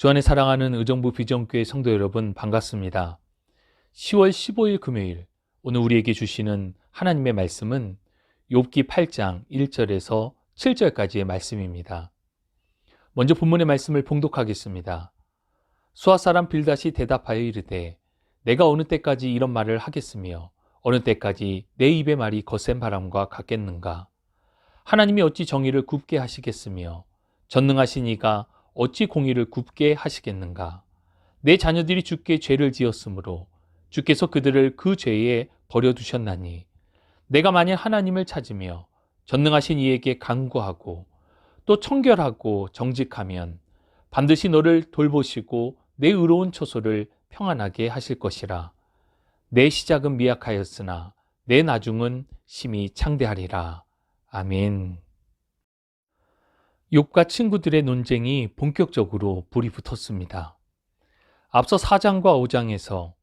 주 안에 사랑하는 의정부 비전교회 성도 여러분 반갑습니다. 10월 15일 금요일, 오늘 우리에게 주시는 하나님의 말씀은 욥기 8장 1절에서 7절까지의 말씀입니다. 먼저 본문의 말씀을 봉독하겠습니다. 수아 사람 빌닷이 대답하여 이르되 내가 어느 때까지 이런 말을 하겠으며 어느 때까지 내 입의 말이 거센 바람과 같겠는가. 하나님이 어찌 정의를 굽게 하시겠으며 전능하신 이가 어찌 공의를 굽게 하시겠는가. 내 자녀들이 주께 죄를 지었으므로 주께서 그들을 그 죄에 버려두셨나니 내가 만일 하나님을 찾으며 전능하신 이에게 간구하고 또 청결하고 정직하면 반드시 너를 돌보시고 내 의로운 처소를 평안하게 하실 것이라. 내 시작은 미약하였으나 내 나중은 심히 창대하리라. 아멘. 욥과 친구들의 논쟁이 본격적으로 불이 붙었습니다. 앞서 4장과 5장에서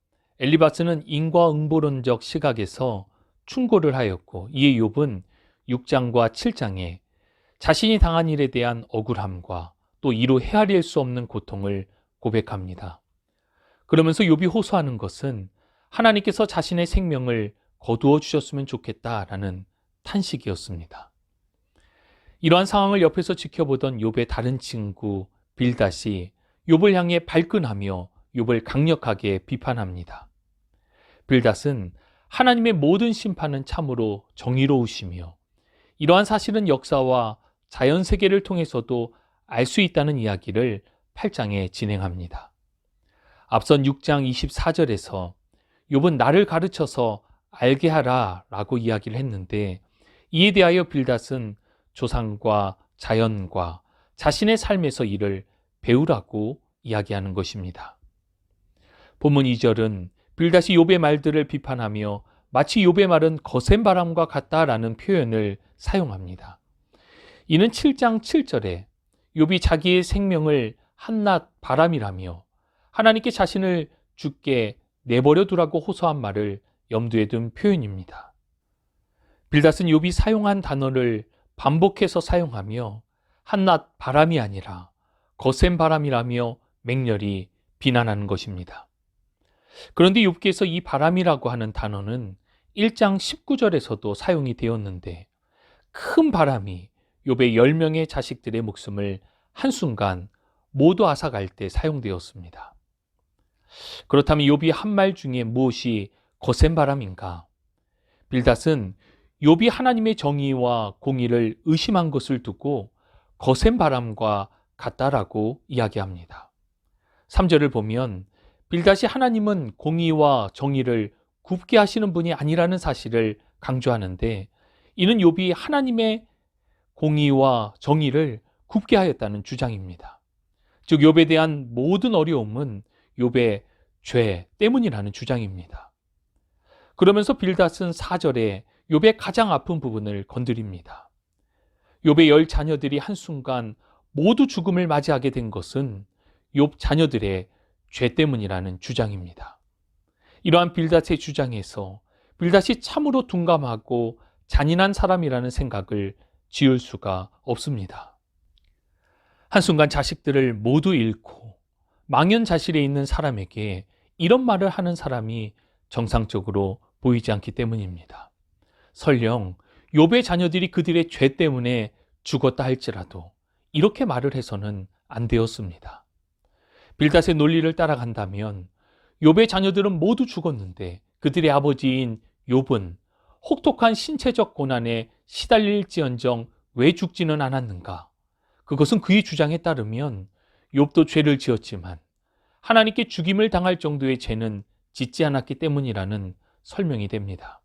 엘리바스는 인과응보론적 시각에서 충고를 하였고, 이에 욥은 6장과 7장에 자신이 당한 일에 대한 억울함과 또 이로 헤아릴 수 없는 고통을 고백합니다. 그러면서 욥이 호소하는 것은 하나님께서 자신의 생명을 거두어 주셨으면 좋겠다라는 탄식이었습니다. 이러한 상황을 옆에서 지켜보던 욥의 다른 친구 빌닷이 욥을 향해 발끈하며 욥을 강력하게 비판합니다. 빌닷은 하나님의 모든 심판은 참으로 정의로우시며 이러한 사실은 역사와 자연 세계를 통해서도 알 수 있다는 이야기를 8장에 진행합니다. 앞선 6장 24절에서 욥은 나를 가르쳐서 알게 하라 라고 이야기를 했는데, 이에 대하여 빌닷은 조상과 자연과 자신의 삶에서 이를 배우라고 이야기하는 것입니다. 본문 2절은 빌닷이 욥의 말들을 비판하며 마치 욥의 말은 거센 바람과 같다라는 표현을 사용합니다. 이는 7장 7절에 욥이 자기의 생명을 한낱 바람이라며 하나님께 자신을 죽게 내버려 두라고 호소한 말을 염두에 둔 표현입니다. 빌닷은 욥이 사용한 단어를 반복해서 사용하며 한낱 바람이 아니라 거센 바람이라며 맹렬히 비난하는 것입니다. 그런데 욥기에서 이 바람이라고 하는 단어는 1장 19절에서도 사용이 되었는데, 큰 바람이 욥의 10명의 자식들의 목숨을 한순간 모두 앗아갈 때 사용되었습니다. 그렇다면 욥이 한 말 중에 무엇이 거센 바람인가? 빌닷은 욥이 하나님의 정의와 공의를 의심한 것을 두고 거센 바람과 같다라고 이야기합니다. 3절을 보면 빌닷이 하나님은 공의와 정의를 굽게 하시는 분이 아니라는 사실을 강조하는데, 이는 욥이 하나님의 공의와 정의를 굽게 하였다는 주장입니다. 즉 욥에 대한 모든 어려움은 욥의 죄 때문이라는 주장입니다. 그러면서 빌닷은 4절에 욥의 가장 아픈 부분을 건드립니다. 욥의 10 자녀들이 한순간 모두 죽음을 맞이하게 된 것은 욥 자녀들의 죄 때문이라는 주장입니다. 이러한 빌닷의 주장에서 빌닷이 참으로 둔감하고 잔인한 사람이라는 생각을 지울 수가 없습니다. 한순간 자식들을 모두 잃고 망연자실에 있는 사람에게 이런 말을 하는 사람이 정상적으로 보이지 않기 때문입니다. 설령 욥의 자녀들이 그들의 죄 때문에 죽었다 할지라도 이렇게 말을 해서는 안 되었습니다. 빌닷의 논리를 따라간다면 욥의 자녀들은 모두 죽었는데 그들의 아버지인 욥은 혹독한 신체적 고난에 시달릴지언정 왜 죽지는 않았는가? 그것은 그의 주장에 따르면 욥도 죄를 지었지만 하나님께 죽임을 당할 정도의 죄는 짓지 않았기 때문이라는 설명이 됩니다.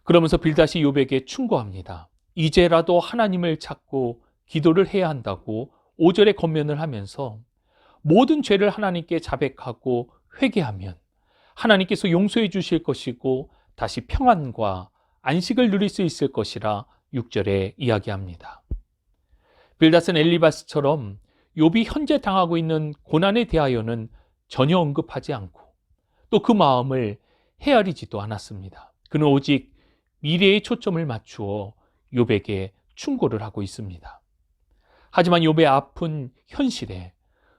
그러면서 빌닷이 욥에게 충고합니다. 이제라도 하나님을 찾고 기도를 해야 한다고 5절에 권면을 하면서 모든 죄를 하나님께 자백하고 회개하면 하나님께서 용서해 주실 것이고 다시 평안과 안식을 누릴 수 있을 것이라 6절에 이야기합니다. 빌닷은 엘리바스처럼 욥이 현재 당하고 있는 고난에 대하여는 전혀 언급하지 않고 또 그 마음을 헤아리지도 않았습니다. 그는 오직 미래에 초점을 맞추어 욥에게 충고를 하고 있습니다. 하지만 욥의 아픈 현실에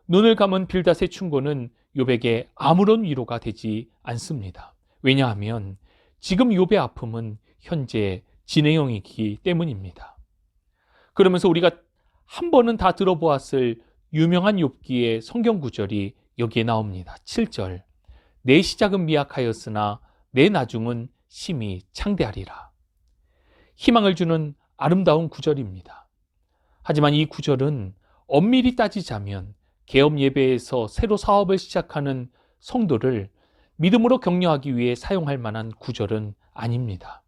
눈을 감은 빌닷의 충고는 욥에게 아무런 위로가 되지 않습니다. 왜냐하면 지금 욥의 아픔은 현재 진행형이기 때문입니다. 그러면서 우리가 한 번은 다 들어보았을 유명한 욥기의 성경 구절이 여기에 나옵니다. 7절. 내 시작은 미약하였으나 내 나중은 심히 창대하리라. 희망을 주는 아름다운 구절입니다. 하지만 이 구절은 엄밀히 따지자면 개업 예배에서 새로 사업을 시작하는 성도를 믿음으로 격려하기 위해 사용할 만한 구절은 아닙니다.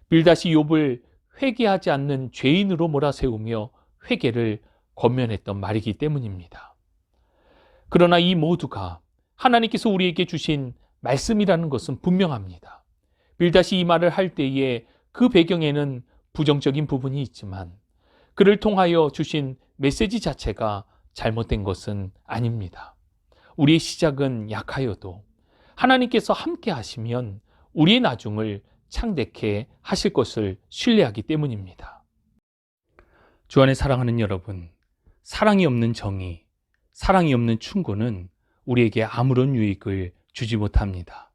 빌닷이 욥을 회개하지 않는 죄인으로 몰아세우며 회개를 권면했던 말이기 때문입니다. 그러나 이 모두가 하나님께서 우리에게 주신 말씀이라는 것은 분명합니다. 빌닷이 이 말을 할 때에 그 배경에는 부정적인 부분이 있지만 그를 통하여 주신 메시지 자체가 잘못된 것은 아닙니다. 우리의 시작은 약하여도 하나님께서 함께 하시면 우리의 나중을 창대케 하실 것을 신뢰하기 때문입니다. 주 안에 사랑하는 여러분, 사랑이 없는 정의, 사랑이 없는 충고는 우리에게 아무런 유익을 주지 못합니다.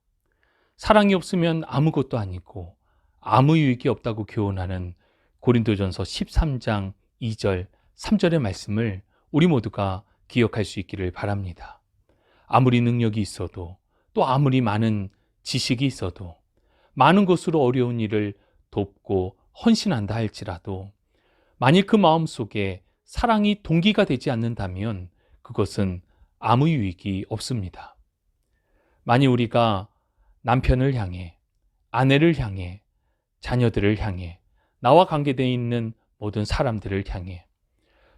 사랑이 없으면 아무것도 아니고 아무 유익이 없다고 교훈하는 고린도전서 13장 2절, 3절의 말씀을 우리 모두가 기억할 수 있기를 바랍니다. 아무리 능력이 있어도 또 아무리 많은 지식이 있어도 많은 것으로 어려운 일을 돕고 헌신한다 할지라도 만일 그 마음 속에 사랑이 동기가 되지 않는다면 그것은 아무 유익이 없습니다. 만일 우리가 남편을 향해, 아내를 향해, 자녀들을 향해, 나와 관계되어 있는 모든 사람들을 향해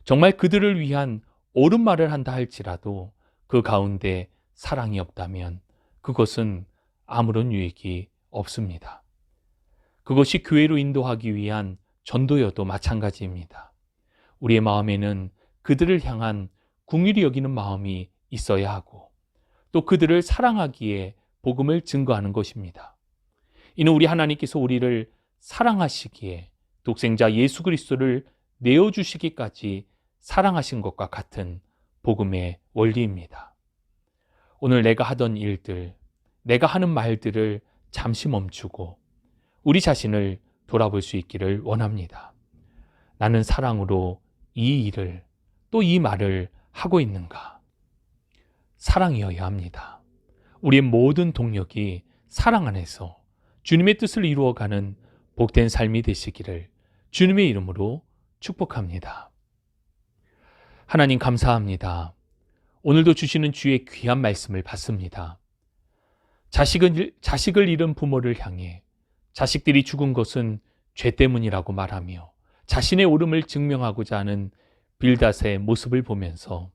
정말 그들을 위한 옳은 말을 한다 할지라도 그 가운데 사랑이 없다면 그것은 아무런 유익이 없습니다. 그것이 교회로 인도하기 위한 전도여도 마찬가지입니다. 우리의 마음에는 그들을 향한 긍휼히 여기는 마음이 있어야 하고 또 그들을 사랑하기에 복음을 증거하는 것입니다. 이는 우리 하나님께서 우리를 사랑하시기에 독생자 예수 그리스도를 내어주시기까지 사랑하신 것과 같은 복음의 원리입니다. 오늘 내가 하던 일들, 내가 하는 말들을 잠시 멈추고 우리 자신을 돌아볼 수 있기를 원합니다. 나는 사랑으로 이 일을 또 이 말을 하고 있는가? 사랑이어야 합니다. 우리의 모든 동력이 사랑 안에서 주님의 뜻을 이루어가는 복된 삶이 되시기를 주님의 이름으로 축복합니다. 하나님 감사합니다. 오늘도 주시는 주의 귀한 말씀을 받습니다. 자식을 잃은 부모를 향해 자식들이 죽은 것은 죄 때문이라고 말하며 자신의 옳음을 증명하고자 하는 빌닷의 모습을 보면서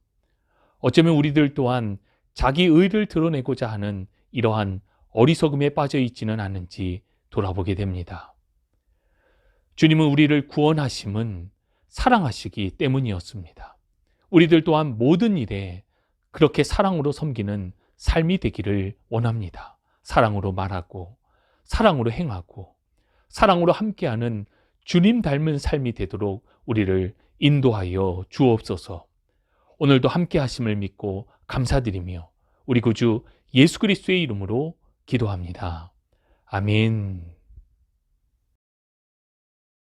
어쩌면 우리들 또한 자기 의를 드러내고자 하는 이러한 어리석음에 빠져 있지는 않은지 돌아보게 됩니다. 주님은 우리를 구원하심은 사랑하시기 때문이었습니다. 우리들 또한 모든 일에 그렇게 사랑으로 섬기는 삶이 되기를 원합니다. 사랑으로 말하고 사랑으로 행하고 사랑으로 함께하는 주님 닮은 삶이 되도록 우리를 인도하여 주옵소서. 오늘도 함께 하심을 믿고 감사드리며 우리 구주 예수 그리스도의 이름으로 기도합니다. 아멘.